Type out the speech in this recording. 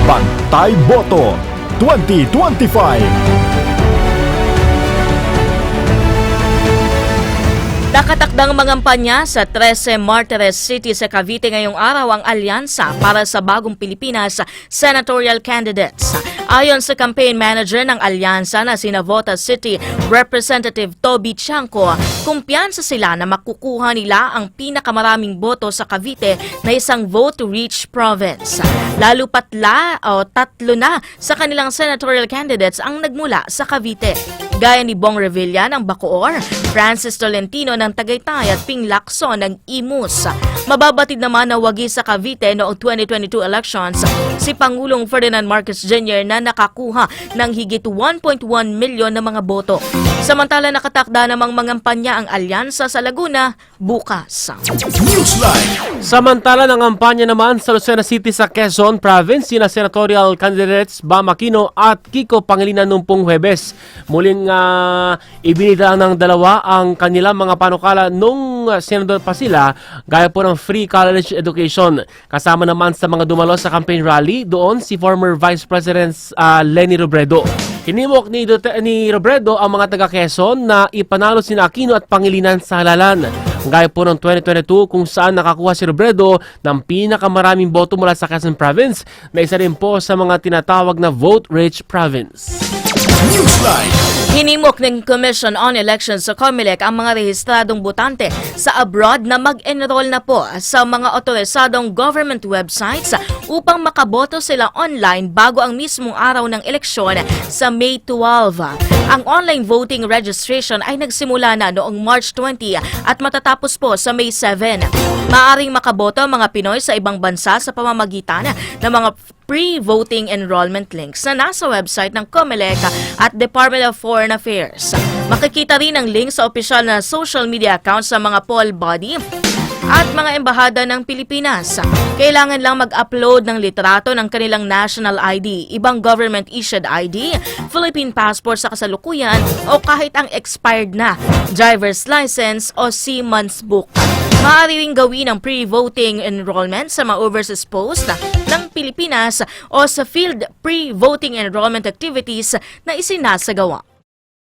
Bantay Boto 2025. Nakatakdang mangampanya sa 13 Martires City sa Cavite ngayong araw ang alyansa para sa bagong Pilipinas senatorial candidates. Ayon sa campaign manager ng alyansa na si Navotas City Representative Toby Tiangco, kumpiyansa sila na makukuha nila ang pinakamaraming boto sa Cavite na isang vote-rich province. Lalo pat tatlo na sa kanilang senatorial candidates ang nagmula sa Cavite. Gaya ni Bong Revilla ng Bacoor, Francis Tolentino ng Tagaytay at Ping Lacson ng Imus. Mababatid naman na wagi sa Cavite noong 2022 elections si Pangulong Ferdinand Marcos Jr. na nakakuha ng higit 1.1 milyon na mga boto. Samantala nakatakda namang mangampanya ang alyansa sa Laguna bukas. Newsline. Samantala nangampanya naman sa Lucena City sa Quezon Province sina senatorial candidates Bam Aquino at Kiko Pangilinan noong Huwebes. Muling ibinida ng dalawa ang kanilang mga panukala nung senador pa sila gaya po ng free college education. Kasama naman sa mga dumalo sa campaign rally doon si former Vice President Leni Robredo. Hinimok ni Robredo ang mga taga Quezon na ipanalo sina Aquino at Pangilinan sa halalan. Gaya po ng 2022 kung saan nakakuha si Robredo ng pinakamaraming boto mula sa Quezon Province na isa rin po sa mga tinatawag na vote-rich province. Newsline. Hinimok ng Commission on Elections sa COMELEC ang mga rehistradong botante sa abroad na mag-enroll na po sa mga otorisadong government websites upang makaboto sila online bago ang mismong araw ng eleksyon sa May 12. Ang online voting registration ay nagsimula na noong March 20 at matatapos po sa May 7. Maaring makaboto ang mga Pinoy sa ibang bansa sa pamamagitan ng mga pre-voting enrollment links na nasa website ng COMELEC at Department of Foreign Affairs. Makikita rin ang link sa opisyal na social media accounts sa mga poll body at mga embahada ng Pilipinas. Kailangan lang mag-upload ng litrato ng kanilang national ID, ibang government-issued ID, Philippine passport sa kasalukuyan o kahit ang expired na driver's license o seaman's book. Maaari ring gawin ang pre-voting enrollment sa mga overseas post ng Pilipinas o sa field pre-voting enrollment activities na isinasagawa.